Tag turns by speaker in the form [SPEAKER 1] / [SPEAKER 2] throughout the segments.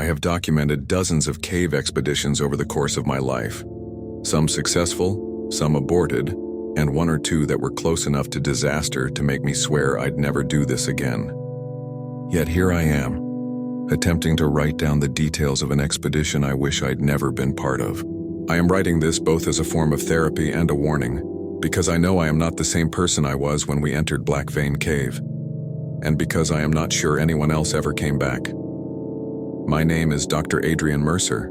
[SPEAKER 1] I have documented dozens of cave expeditions over the course of my life. Some successful, some aborted, and one or two that were close enough to disaster to make me swear I'd never do this again. Yet here I am, attempting to write down the details of an expedition I wish I'd never been part of. I am writing this both as a form of therapy and a warning, because I know I am not the same person I was when we entered Black Vein Cave, and because I am not sure anyone else ever came back. My name is Dr. Adrian Mercer,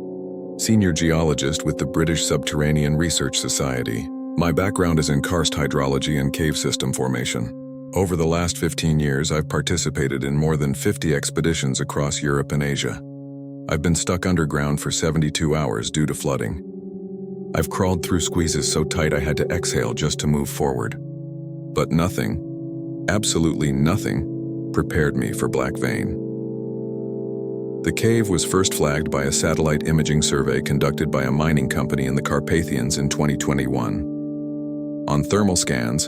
[SPEAKER 1] Senior Geologist with the British Subterranean Research Society. My background is in karst hydrology and cave system formation. Over the last 15 years, I've participated in more than 50 expeditions across Europe and Asia. I've been stuck underground for 72 hours due to flooding. I've crawled through squeezes so tight I had to exhale just to move forward. But nothing, absolutely nothing, prepared me for Black Vein. The cave was first flagged by a satellite imaging survey conducted by a mining company in the Carpathians in 2021. On thermal scans,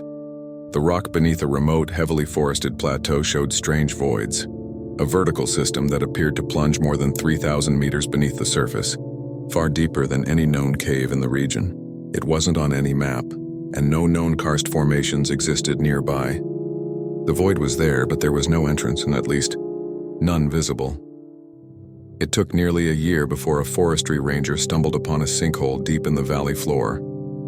[SPEAKER 1] the rock beneath a remote, heavily forested plateau showed strange voids, a vertical system that appeared to plunge more than 3,000 meters beneath the surface, far deeper than any known cave in the region. It wasn't on any map, and no known karst formations existed nearby. The void was there, but there was no entrance, and at least none visible. It took nearly a year before a forestry ranger stumbled upon a sinkhole deep in the valley floor,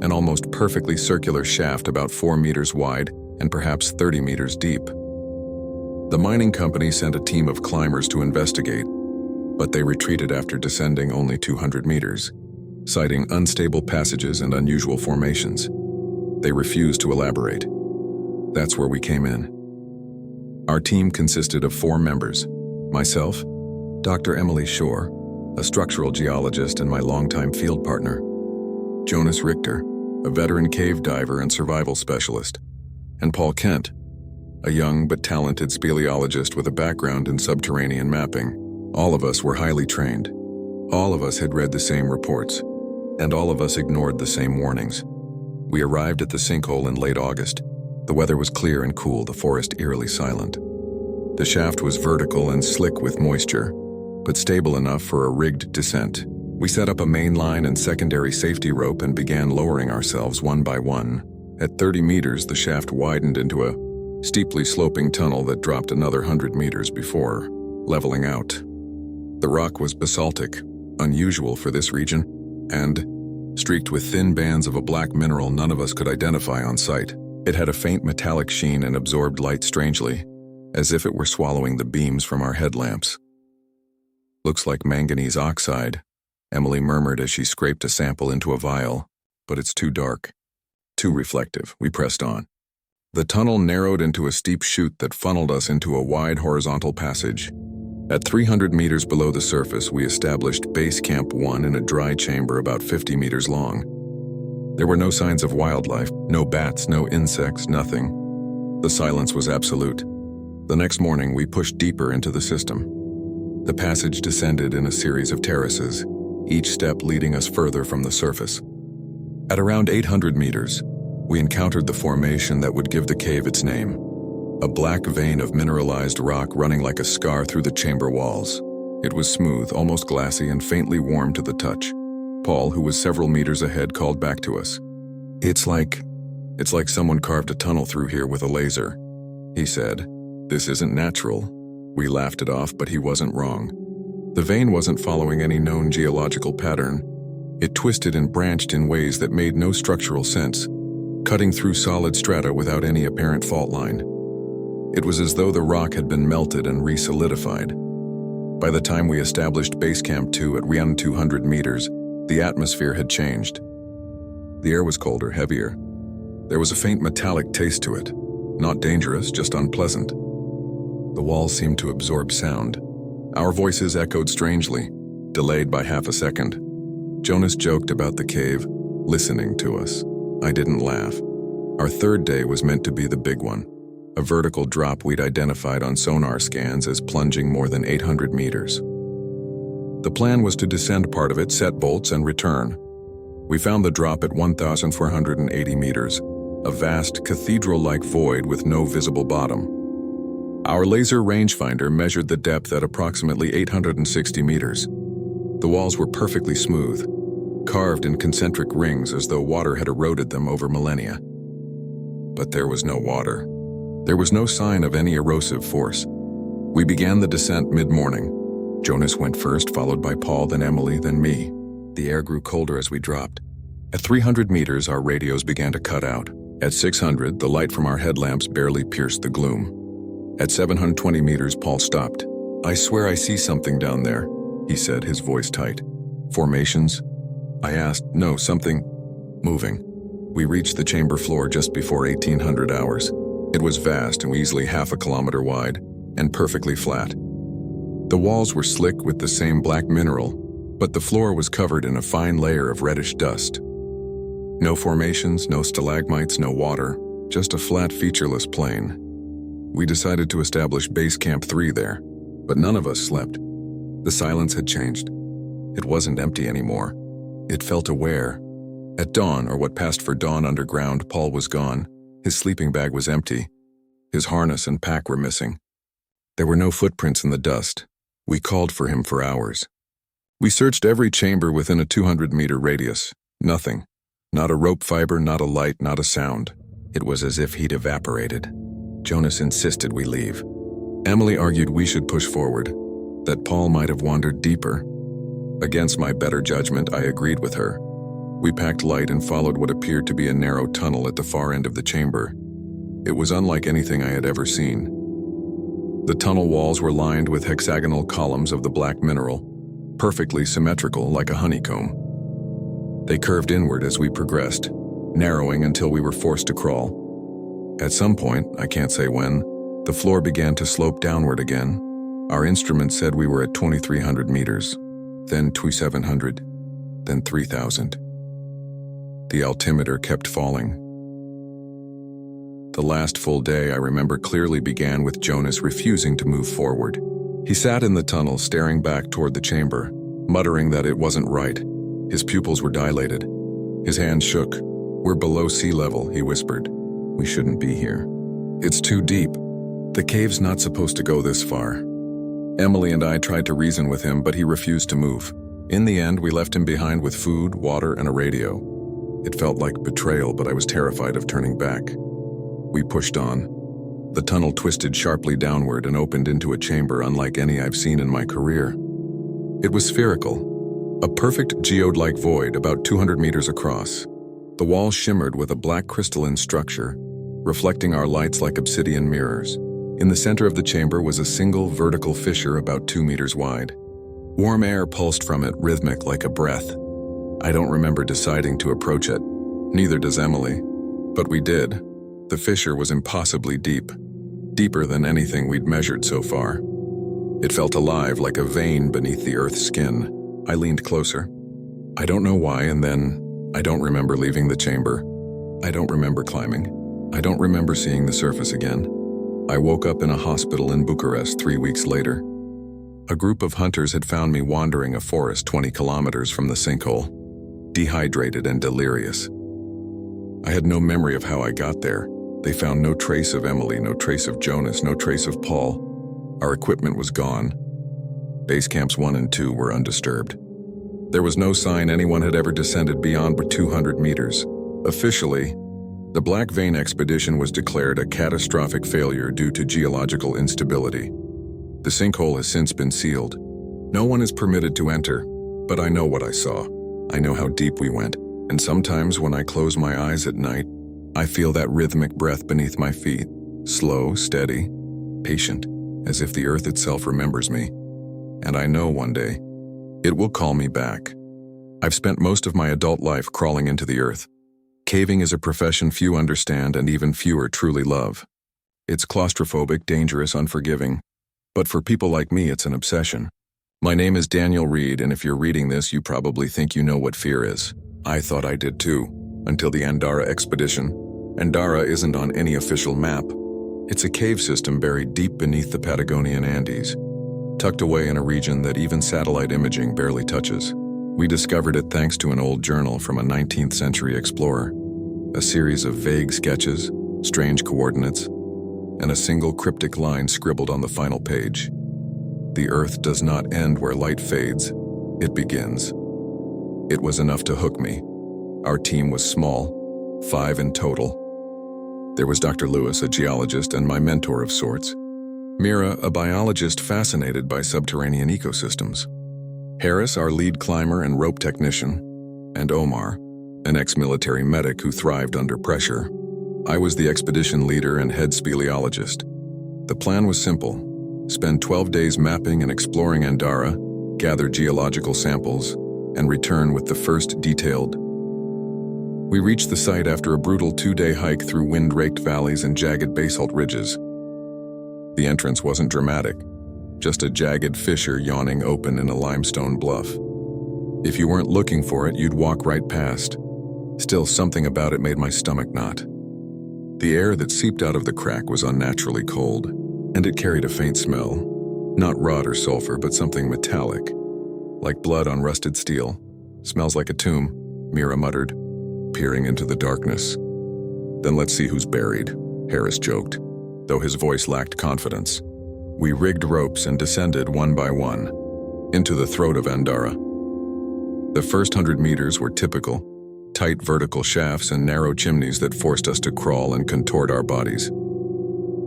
[SPEAKER 1] an almost perfectly circular shaft about 4 meters wide and perhaps 30 meters deep. The mining company sent a team of climbers to investigate, but they retreated after descending only 200 meters, citing unstable passages and unusual formations. They refused to elaborate. That's where we came in. Our team consisted of 4 members: myself, Dr. Emily Shore, a structural geologist and my longtime field partner; Jonas Richter, a veteran cave diver and survival specialist; and Paul Kent, a young but talented speleologist with a background in subterranean mapping. All of us were highly trained. All of us had read the same reports, and all of us ignored the same warnings. We arrived at the sinkhole in late August. The weather was clear and cool, the forest eerily silent. The shaft was vertical and slick with moisture, but stable enough for a rigged descent. We set up a main line and secondary safety rope and began lowering ourselves one by one. At 30 meters, the shaft widened into a steeply sloping tunnel that dropped another 100 meters before leveling out. The rock was basaltic, unusual for this region, and streaked with thin bands of a black mineral none of us could identify on sight. It had a faint metallic sheen and absorbed light strangely, as if it were swallowing the beams from our headlamps. "Looks like manganese oxide," Emily murmured as she scraped a sample into a vial, "but it's too dark, too reflective." We pressed on. The tunnel narrowed into a steep chute that funneled us into a wide horizontal passage. At 300 meters below the surface, we established Base Camp 1 in a dry chamber about 50 meters long. There were no signs of wildlife, no bats, no insects, nothing. The silence was absolute. The next morning, we pushed deeper into the system. The passage descended in a series of terraces, each step leading us further from the surface. At around 800 meters, we encountered the formation that would give the cave its name. A black vein of mineralized rock running like a scar through the chamber walls. It was smooth, almost glassy, and faintly warm to the touch. Paul, who was several meters ahead, called back to us. It's like someone carved a tunnel through here with a laser," he said. "This isn't natural." We laughed it off, but he wasn't wrong. The vein wasn't following any known geological pattern. It twisted and branched in ways that made no structural sense, cutting through solid strata without any apparent fault line. It was as though the rock had been melted and re-solidified. By the time we established Base Camp 2 at around 200 meters, the atmosphere had changed. The air was colder, heavier. There was a faint metallic taste to it. Not dangerous, just unpleasant. The walls seemed to absorb sound. Our voices echoed strangely, delayed by half a second. Jonas joked about the cave, listening to us. I didn't laugh. Our third day was meant to be the big one. A vertical drop we'd identified on sonar scans as plunging more than 800 meters. The plan was to descend part of it, set bolts, and return. We found the drop at 1,480 meters, a vast cathedral-like void with no visible bottom. Our laser rangefinder measured the depth at approximately 860 meters. The walls were perfectly smooth, carved in concentric rings as though water had eroded them over millennia. But there was no water. There was no sign of any erosive force. We began the descent mid-morning. Jonas went first, followed by Paul, then Emily, then me. The air grew colder as we dropped. At 300 meters, our radios began to cut out. At 600, the light from our headlamps barely pierced the gloom. At 720 meters, Paul stopped. "I swear I see something down there," he said, his voice tight. "Formations?" I asked. "No, something moving." We reached the chamber floor just before 1800 hours. It was vast and easily half a kilometer wide, and perfectly flat. The walls were slick with the same black mineral, but the floor was covered in a fine layer of reddish dust. No formations, no stalagmites, no water, just a flat, featureless plain. We decided to establish Base Camp 3 there, but none of us slept. The silence had changed. It wasn't empty anymore. It felt aware. At dawn, or what passed for dawn underground, Paul was gone. His sleeping bag was empty. His harness and pack were missing. There were no footprints in the dust. We called for him for hours. We searched every chamber within a 200-meter radius. Nothing. Not a rope fiber, not a light, not a sound. It was as if he'd evaporated. Jonas insisted we leave. Emily argued we should push forward, that Paul might have wandered deeper. Against my better judgment, I agreed with her. We packed light and followed what appeared to be a narrow tunnel at the far end of the chamber. It was unlike anything I had ever seen. The tunnel walls were lined with hexagonal columns of the black mineral, perfectly symmetrical like a honeycomb. They curved inward as we progressed, narrowing until we were forced to crawl. At some point, I can't say when, the floor began to slope downward again. Our instruments said we were at 2,300 meters, then 2,700, then 3,000. The altimeter kept falling. The last full day I remember clearly began with Jonas refusing to move forward. He sat in the tunnel staring back toward the chamber, muttering that it wasn't right. His pupils were dilated. His hands shook. "We're below sea level," he whispered. "We shouldn't be here. It's too deep. The cave's not supposed to go this far." Emily and I tried to reason with him, but he refused to move. In the end, we left him behind with food, water, and a radio. It felt like betrayal, but I was terrified of turning back. We pushed on. The tunnel twisted sharply downward and opened into a chamber unlike any I've seen in my career. It was spherical, a perfect geode-like void about 200 meters across. The walls shimmered with a black crystalline structure, reflecting our lights like obsidian mirrors. In the center of the chamber was a single vertical fissure about 2 meters wide. Warm air pulsed from it, rhythmic like a breath. I don't remember deciding to approach it. Neither does Emily. But we did. The fissure was impossibly deep. Deeper than anything we'd measured so far. It felt alive, like a vein beneath the Earth's skin. I leaned closer. I don't know why, and then I don't remember leaving the chamber. I don't remember climbing. I don't remember seeing the surface again. I woke up in a hospital in Bucharest 3 weeks later. A group of hunters had found me wandering a forest 20 kilometers from the sinkhole, dehydrated and delirious. I had no memory of how I got there. They found no trace of Emily, no trace of Jonas, no trace of Paul. Our equipment was gone. Base camps 1 and 2 were undisturbed. There was no sign anyone had ever descended beyond 200 meters. Officially, the Black Vein expedition was declared a catastrophic failure due to geological instability. The sinkhole has since been sealed. No one is permitted to enter, but I know what I saw. I know how deep we went, and sometimes when I close my eyes at night, I feel that rhythmic breath beneath my feet, slow, steady, patient, as if the earth itself remembers me. And I know one day, it will call me back. I've spent most of my adult life crawling into the earth. Caving is a profession few understand and even fewer truly love. It's claustrophobic, dangerous, unforgiving. But for people like me, it's an obsession. My name is Daniel Reed, and if you're reading this, you probably think you know what fear is. I thought I did too, until the Andara expedition. Andara isn't on any official map. It's a cave system buried deep beneath the Patagonian Andes, tucked away in a region that even satellite imaging barely touches. We discovered it thanks to an old journal from a 19th century explorer. A series of vague sketches, strange coordinates. and a single cryptic line scribbled on the final page. The earth does not end where light fades, it begins. It was enough to hook me. Our team was small, 5 in total. There was Dr. Lewis, a geologist and my mentor of sorts. Mira, a biologist fascinated by subterranean ecosystems. Harris, our lead climber and rope technician. And Omar, an ex-military medic who thrived under pressure. I was the expedition leader and head speleologist. The plan was simple. Spend 12 days mapping and exploring Andara, gather geological samples, and return with the first detailed. We reached the site after a brutal 2-day hike through wind-raked valleys and jagged basalt ridges. The entrance wasn't dramatic, just a jagged fissure yawning open in a limestone bluff. If you weren't looking for it, you'd walk right past. Still, something about it made my stomach knot. The air that seeped out of the crack was unnaturally cold, and it carried a faint smell. Not rot or sulfur, but something metallic. Like blood on rusted steel. Smells like a tomb, Mira muttered, peering into the darkness. Then let's see who's buried, Harris joked, though his voice lacked confidence. We rigged ropes and descended one by one, into the throat of Andara. The first 100 meters were typical, tight vertical shafts and narrow chimneys that forced us to crawl and contort our bodies.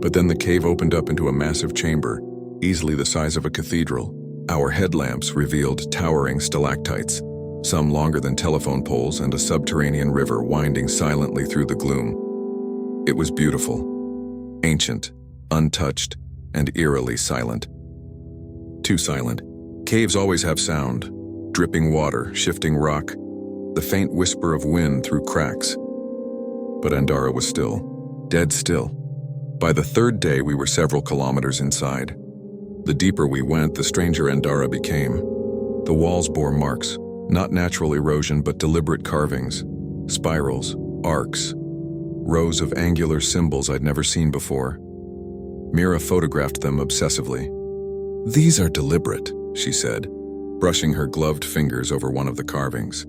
[SPEAKER 1] But then the cave opened up into a massive chamber, easily the size of a cathedral. Our headlamps revealed towering stalactites, some longer than telephone poles, and a subterranean river winding silently through the gloom. It was beautiful, ancient, untouched, and eerily silent. Too silent. Caves always have sound, dripping water, shifting rock, the faint whisper of wind through cracks. But Andara was still, dead still. By the 3rd day, we were several kilometers inside. The deeper we went, the stranger Andara became. The walls bore marks, not natural erosion but deliberate carvings, spirals, arcs, rows of angular symbols I'd never seen before. Mira photographed them obsessively. "These are deliberate," she said, brushing her gloved fingers over one of the carvings.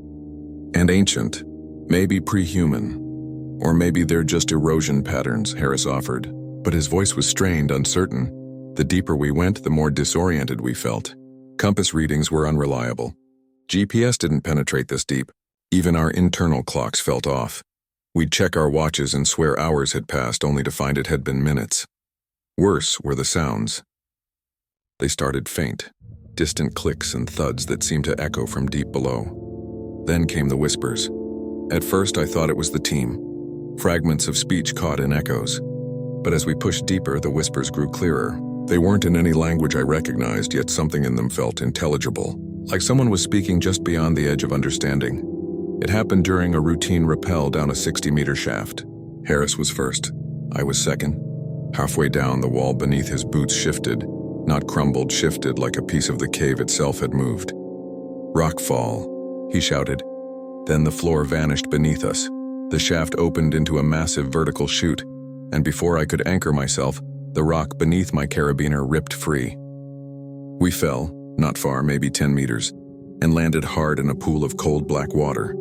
[SPEAKER 1] "And ancient, maybe pre-human. Or maybe they're just erosion patterns," Harris offered, but his voice was strained, uncertain. The deeper we went, the more disoriented we felt. Compass readings were unreliable. GPS didn't penetrate this deep. Even our internal clocks felt off. We'd check our watches and swear hours had passed only to find it had been minutes. Worse were the sounds. They started faint, distant clicks and thuds that seemed to echo from deep below. Then came the whispers. At first I thought it was the team. Fragments of speech caught in echoes. But as we pushed deeper, the whispers grew clearer. They weren't in any language I recognized, yet something in them felt intelligible, like someone was speaking just beyond the edge of understanding. It happened during a routine rappel down a 60-meter shaft. Harris was first. I was second. Halfway down, the wall beneath his boots shifted, not crumbled, shifted like a piece of the cave itself had moved. "Rockfall," he shouted. Then the floor vanished beneath us. The shaft opened into a massive vertical chute, and before I could anchor myself, the rock beneath my carabiner ripped free. We fell, not far, maybe 10 meters, and landed hard in a pool of cold black water.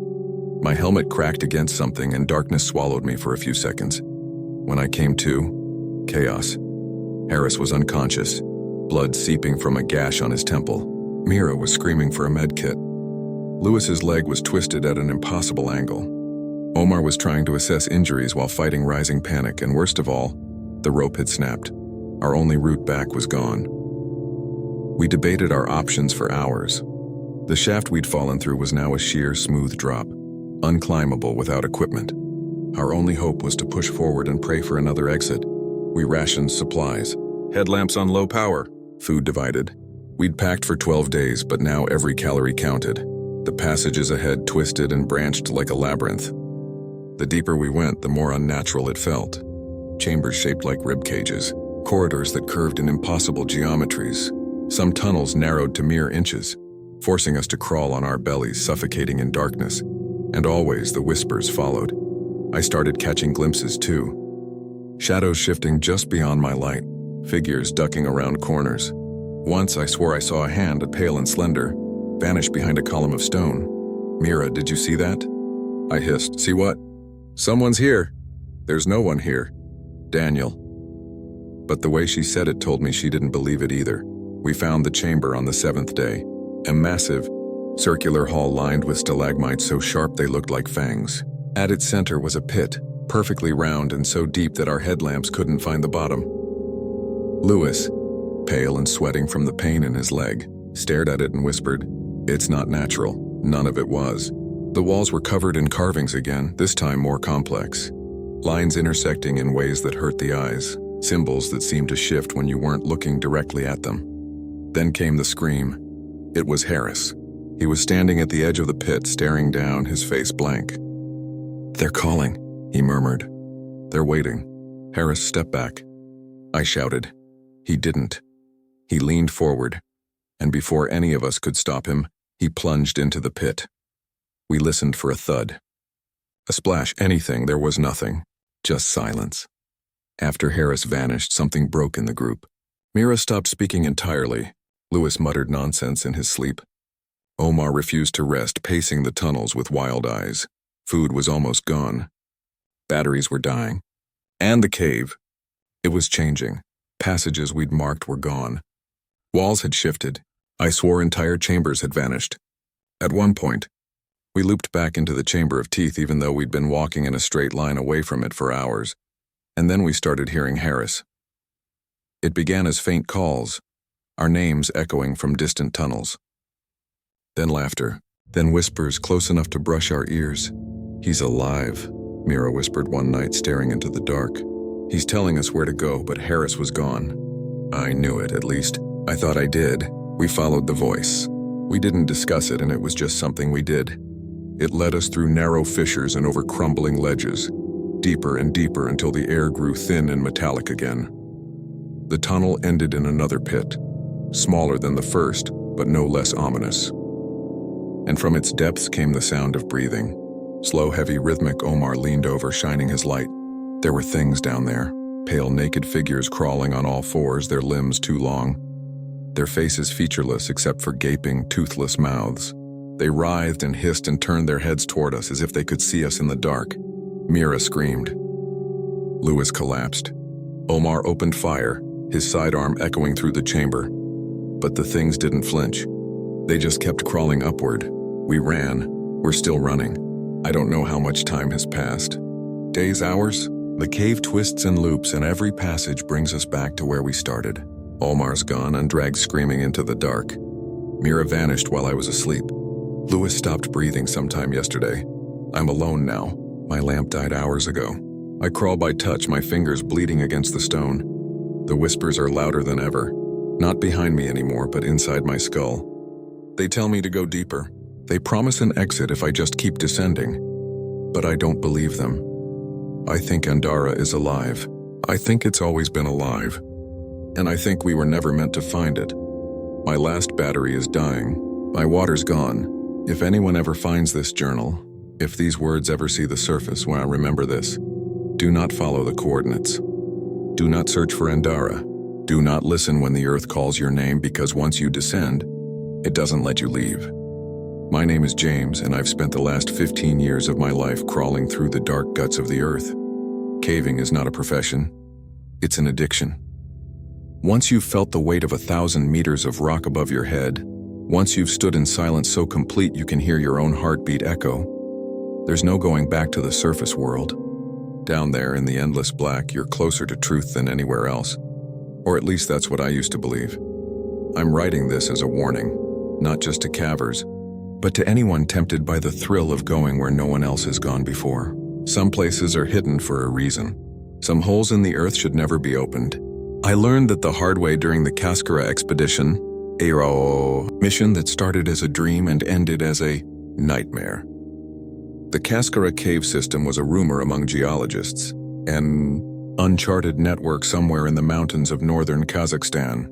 [SPEAKER 1] My helmet cracked against something and darkness swallowed me for a few seconds. When I came to, chaos. Harris was unconscious, blood seeping from a gash on his temple. Mira was screaming for a med kit. Lewis's leg was twisted at an impossible angle. Omar was trying to assess injuries while fighting rising panic, and worst of all, the rope had snapped. Our only route back was gone. We debated our options for hours. The shaft we'd fallen through was now a sheer, smooth drop, unclimbable without equipment. Our only hope was to push forward and pray for another exit. We rationed supplies. Headlamps on low power. Food divided. We'd packed for 12 days, but now every calorie counted. The passages ahead twisted and branched like a labyrinth. The deeper we went, the more unnatural it felt. Chambers shaped like rib cages, corridors that curved in impossible geometries. Some tunnels narrowed to mere inches, forcing us to crawl on our bellies, suffocating in darkness. And always the whispers followed. I started catching glimpses too. Shadows shifting just beyond my light, figures ducking around corners. Once I swore I saw a hand, pale and slender, vanish behind a column of stone. "Mira, did you see that?" I hissed. "See what?" "Someone's here." "There's no one here." "Daniel." but the way she said it told me she didn't believe it either. We found the chamber on the 7th day, a massive, circular hall lined with stalagmites so sharp they looked like fangs. At its center was a pit, perfectly round and so deep that our headlamps couldn't find the bottom. Lewis, pale and sweating from the pain in his leg, stared at it and whispered, "It's not natural." None of it was. The walls were covered in carvings again, this time more complex. Lines intersecting in ways that hurt the eyes, symbols that seemed to shift when you weren't looking directly at them. Then came the scream. It was Harris. He was standing at the edge of the pit, staring down, his face blank. "They're calling," he murmured. "They're waiting." Harris stepped back. I shouted. He didn't. He leaned forward, and before any of us could stop him, he plunged into the pit. We listened for a thud. A splash, anything, there was nothing. Just silence. After Harris vanished, something broke in the group. Mira stopped speaking entirely. Lewis muttered nonsense in his sleep. Omar refused to rest, pacing the tunnels with wild eyes. Food was almost gone. Batteries were dying. And the cave. It was changing. Passages we'd marked were gone. Walls had shifted. I swore entire chambers had vanished. At one point, we looped back into the Chamber of Teeth even though we'd been walking in a straight line away from it for hours. And then we started hearing Harris. It began as faint calls, our names echoing from distant tunnels. Then laughter, then whispers close enough to brush our ears. "He's alive," Mira whispered one night, staring into the dark. "He's telling us where to go, but Harris was gone." I knew it, at least. I thought I did. We followed the voice. We didn't discuss it, and it was just something we did. It led us through narrow fissures and over crumbling ledges, deeper and deeper until the air grew thin and metallic again. The tunnel ended in another pit, smaller than the first, but no less ominous. And from its depths came the sound of breathing. Slow, heavy, rhythmic. Omar leaned over, shining his light. There were things down there, pale, naked figures crawling on all fours, their limbs too long, their faces featureless except for gaping, toothless mouths. They writhed and hissed and turned their heads toward us as if they could see us in the dark. Mira screamed. Lewis collapsed. Omar opened fire, his sidearm echoing through the chamber. But the things didn't flinch. They just kept crawling upward. We ran. We're still running. I don't know how much time has passed. Days, hours? The cave twists and loops, and every passage brings us back to where we started. Omar's gone and dragged screaming into the dark. Mira vanished while I was asleep. Lewis stopped breathing sometime yesterday. I'm alone now. My lamp died hours ago. I crawl by touch, my fingers bleeding against the stone. The whispers are louder than ever. Not behind me anymore, but inside my skull. They tell me to go deeper. They promise an exit if I just keep descending. But I don't believe them. I think Andara is alive. I think it's always been alive. And I think we were never meant to find it. My last battery is dying. My water's gone. If anyone ever finds this journal, if these words ever see the surface, well, remember this. Do not follow the coordinates. Do not search for Andara. Do not listen when the earth calls your name, because once you descend, it doesn't let you leave. My name is James, and I've spent the last 15 years of my life crawling through the dark guts of the earth. Caving is not a profession. It's an addiction. Once you've felt the weight of 1,000 meters of rock above your head, once you've stood in silence so complete you can hear your own heartbeat echo, there's no going back to the surface world. Down there in the endless black, you're closer to truth than anywhere else. Or at least that's what I used to believe. I'm writing this as a warning, not just to cavers, but to anyone tempted by the thrill of going where no one else has gone before. Some places are hidden for a reason. Some holes in the earth should never be opened. I learned that the hard way during the Cascara expedition, a mission that started as a dream and ended as a nightmare. The Cascara cave system was a rumor among geologists, an uncharted network somewhere in the mountains of northern Kazakhstan.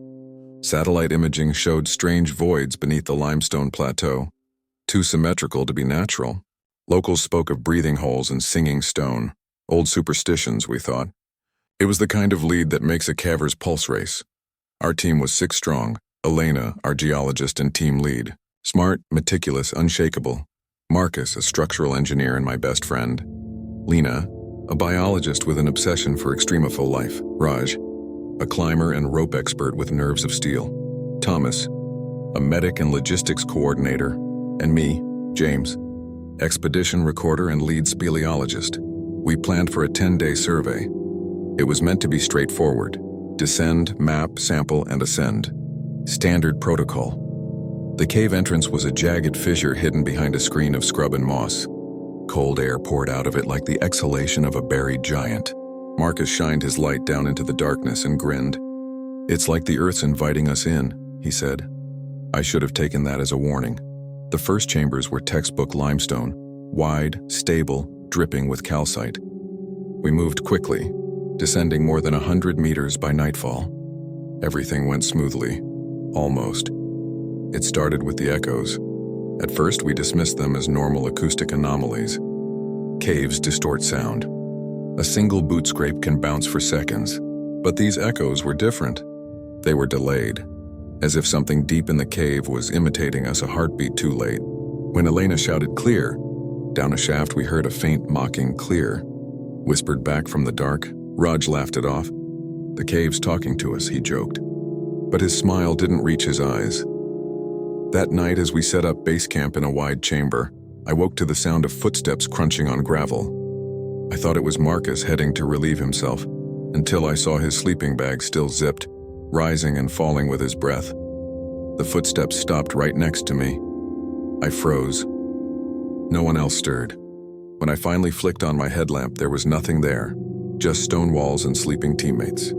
[SPEAKER 1] Satellite imaging showed strange voids beneath the limestone plateau, too symmetrical to be natural. Locals spoke of breathing holes and singing stone. Old superstitions, we thought. It was the kind of lead that makes a caver's pulse race. Our team was 6 strong. Elena, our geologist and team lead. Smart, meticulous, unshakable. Marcus, a structural engineer and my best friend. Lena, a biologist with an obsession for extremophill life. Raj, a climber and rope expert with nerves of steel, Thomas, a medic and logistics coordinator, and me, James, expedition recorder and lead speleologist. We planned for a 10-day survey. It was meant to be straightforward: descend, map, sample, and ascend. Standard protocol. The cave entrance was a jagged fissure hidden behind a screen of scrub and moss. Cold air poured out of it like the exhalation of a buried giant. Marcus shined his light down into the darkness and grinned. "It's like the Earth's inviting us in," he said. I should have taken that as a warning. The first chambers were textbook limestone, wide, stable, dripping with calcite. We moved quickly, descending more than 100 meters by nightfall. Everything went smoothly. Almost. It started with the echoes. At first, we dismissed them as normal acoustic anomalies. Caves distort sound. A single boot scrape can bounce for seconds. But these echoes were different. They were delayed, as if something deep in the cave was imitating us a heartbeat too late. When Elena shouted "clear," down a shaft we heard a faint mocking "clear," whispered back from the dark. Raj laughed it off. "The cave's talking to us," he joked. But his smile didn't reach his eyes. That night, as we set up base camp in a wide chamber, I woke to the sound of footsteps crunching on gravel. I thought it was Marcus heading to relieve himself, until I saw his sleeping bag still zipped, rising and falling with his breath. The footsteps stopped right next to me. I froze. No one else stirred. When I finally flicked on my headlamp, there was nothing there, just stone walls and sleeping teammates.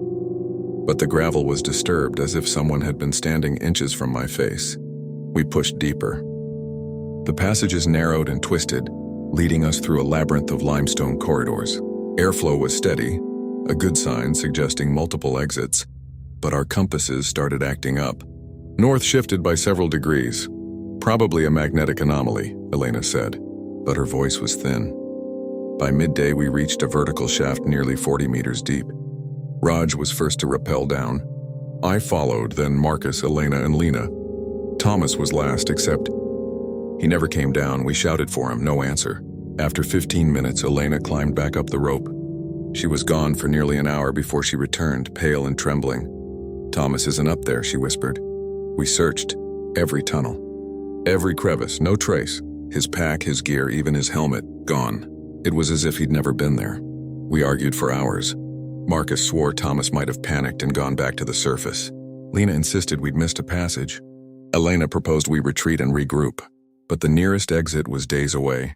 [SPEAKER 1] But the gravel was disturbed, as if someone had been standing inches from my face. We pushed deeper. The passages narrowed and twisted, leading us through a labyrinth of limestone corridors. Airflow was steady, a good sign suggesting multiple exits, but our compasses started acting up. North shifted by several degrees. "Probably a magnetic anomaly," Elena said, but her voice was thin. By midday, we reached a vertical shaft nearly 40 meters deep. Raj was first to rappel down. I followed, then Marcus, Elena, and Lena. Thomas was last, except he never came down. We shouted for him, no answer. After 15 minutes, Elena climbed back up the rope. She was gone for nearly an hour before she returned, pale and trembling. "Thomas isn't up there," she whispered. We searched every tunnel, every crevice, no trace. His pack, his gear, even his helmet, gone. It was as if he'd never been there. We argued for hours. Marcus swore Thomas might have panicked and gone back to the surface. Lena insisted we'd missed a passage. Elena proposed we retreat and regroup, but the nearest exit was days away,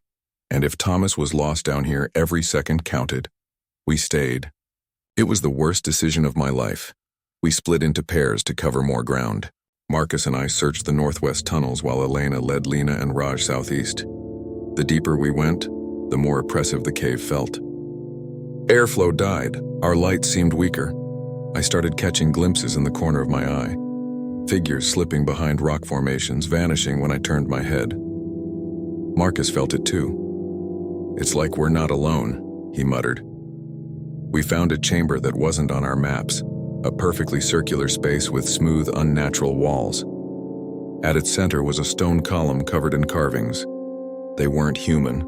[SPEAKER 1] and if Thomas was lost down here, every second counted. We stayed. It was the worst decision of my life. We split into pairs to cover more ground. Marcus and I searched the northwest tunnels while Elena led Lena and Raj southeast. The deeper we went, the more oppressive the cave felt. Airflow died. Our light seemed weaker. I started catching glimpses in the corner of my eye. Figures slipping behind rock formations, vanishing when I turned my head. Marcus felt it too. "It's like we're not alone," he muttered. We found a chamber that wasn't on our maps, a perfectly circular space with smooth, unnatural walls. At its center was a stone column covered in carvings. They weren't human.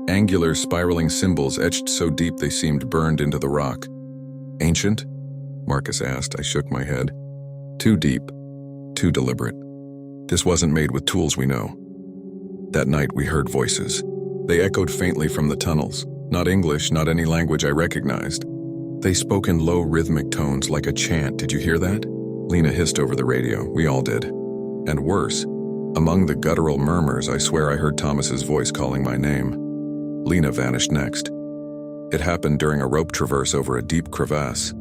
[SPEAKER 1] Angular, spiraling symbols etched so deep they seemed burned into the rock. "Ancient?" Marcus asked. I shook my head. "Too deep. Too deliberate. This wasn't made with tools we know." That night we heard voices. They echoed faintly from the tunnels. Not English, not any language I recognized. They spoke in low rhythmic tones like a chant. "Did you hear that?" Lena hissed over the radio. We all did. And worse, among the guttural murmurs, I swear I heard Thomas's voice calling my name. Lena vanished next. It happened during a rope traverse over a deep crevasse.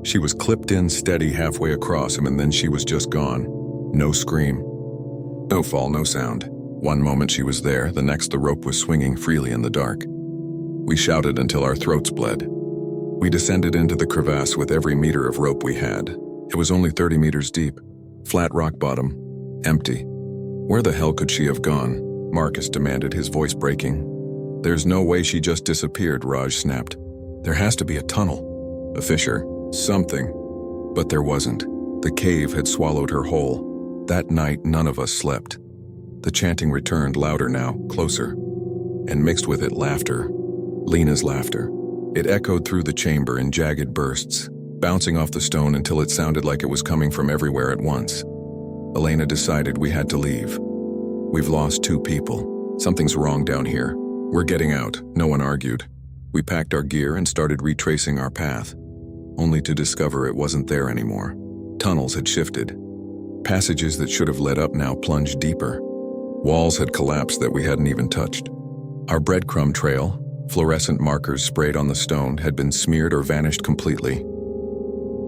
[SPEAKER 1] She was clipped in steady halfway across him, and then she was just gone. No scream. No fall, no sound. One moment she was there, the next the rope was swinging freely in the dark. We shouted until our throats bled. We descended into the crevasse with every meter of rope we had. It was only 30 meters deep. Flat rock bottom. Empty. Where the hell could she have gone? Marcus demanded, his voice breaking. "There's no way she just disappeared," Raj snapped. "There has to be a tunnel. A fissure. Something." But there wasn't. The cave had swallowed her whole. That night, none of us slept. The chanting returned, louder now, closer. And mixed with it, laughter. Lena's laughter. It echoed through the chamber in jagged bursts. bouncing off the stone until it sounded like it was coming from everywhere at once. Elena decided we had to leave. We've lost 2 people. Something's wrong down here. We're getting out, no one argued. We packed our gear and started retracing our path, only to discover it wasn't there anymore. Tunnels had shifted. Passages that should have led up now plunged deeper. Walls had collapsed that we hadn't even touched. Our breadcrumb trail, fluorescent markers sprayed on the stone, had been smeared or vanished completely.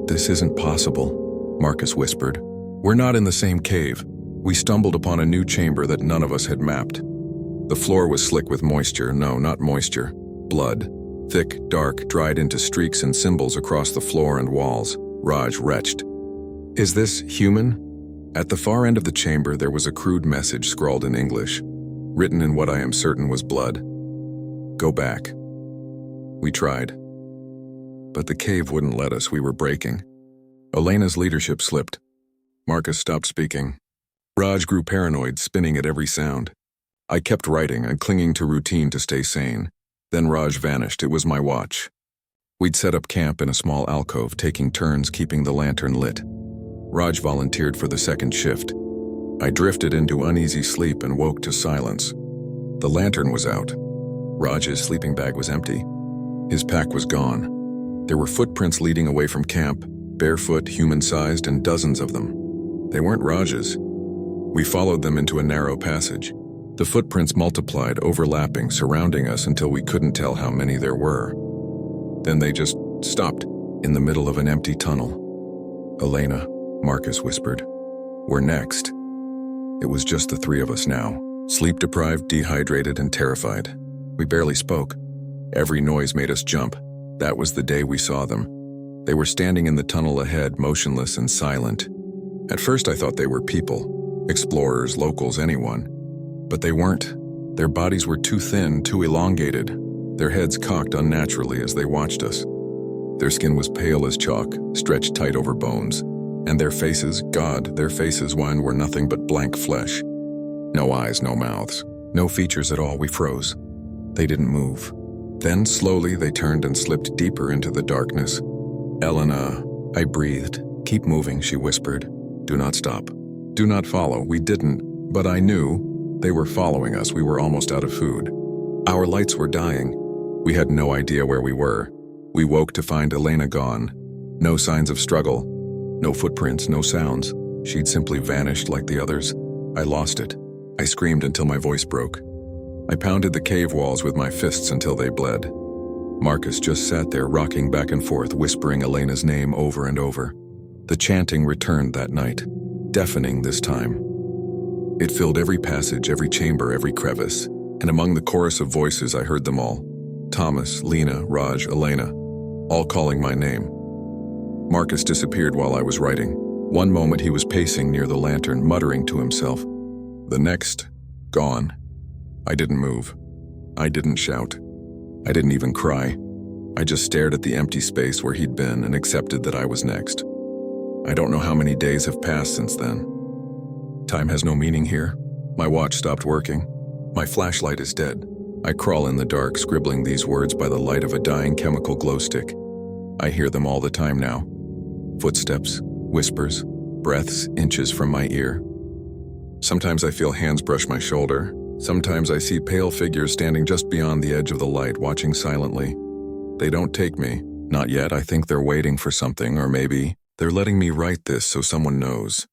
[SPEAKER 1] "This isn't possible," Marcus whispered. "We're not in the same cave. We stumbled upon a new chamber that none of us had mapped." The floor was slick with moisture. No, not moisture. Blood. Thick, dark, dried into streaks and symbols across the floor and walls. Raj retched. "Is this human?" At the far end of the chamber there was a crude message scrawled in English, written in what I am certain was blood. "Go back." We tried. But the cave wouldn't let us. We were breaking. Elena's leadership slipped. Marcus stopped speaking. Raj grew paranoid, spinning at every sound. I kept writing and clinging to routine to stay sane. Then Raj vanished. It was my watch. We'd set up camp in a small alcove, taking turns keeping the lantern lit. Raj volunteered for the second shift. I drifted into uneasy sleep and woke to silence. The lantern was out. Raj's sleeping bag was empty. His pack was gone. There were footprints leading away from camp, barefoot, human-sized, and dozens of them. They weren't Raj's. We followed them into a narrow passage. The footprints multiplied, overlapping, surrounding us until we couldn't tell how many there were. Then they just stopped in the middle of an empty tunnel. "Elena," Marcus whispered. "We're next." It was just the 3 of us now, sleep-deprived, dehydrated, and terrified. We barely spoke. Every noise made us jump. That was the day we saw them. They were standing in the tunnel ahead, motionless and silent. At first I thought they were people, explorers, locals, anyone. But they weren't. Their bodies were too thin, too elongated, their heads cocked unnaturally as they watched us. Their skin was pale as chalk, stretched tight over bones. And their faces, God, their faces were nothing but blank flesh. No eyes, no mouths, no features at all. We froze. They didn't move. Then, slowly, they turned and slipped deeper into the darkness. "Elena," I breathed. "Keep moving," she whispered. "Do not stop. Do not follow." We didn't, but I knew. They were following us. We were almost out of food. Our lights were dying. We had no idea where we were. We woke to find Elena gone. No signs of struggle. No footprints, no sounds. She'd simply vanished like the others. I lost it. I screamed until my voice broke. I pounded the cave walls with my fists until they bled. Marcus just sat there, rocking back and forth, whispering Elena's name over and over. The chanting returned that night, deafening this time. It filled every passage, every chamber, every crevice, and among the chorus of voices I heard them all. Thomas, Lena, Raj, Elena, all calling my name. Marcus disappeared while I was writing. One moment he was pacing near the lantern, muttering to himself. The next, gone. I didn't move. I didn't shout. I didn't even cry. I just stared at the empty space where he'd been and accepted that I was next. I don't know how many days have passed since then. Time has no meaning here. My watch stopped working. My flashlight is dead. I crawl in the dark, scribbling these words by the light of a dying chemical glow stick. I hear them all the time now. Footsteps, whispers, breaths inches from my ear. Sometimes I feel hands brush my shoulder. Sometimes I see pale figures standing just beyond the edge of the light, watching silently. They don't take me. Not yet. I think they're waiting for something, or maybe they're letting me write this so someone knows.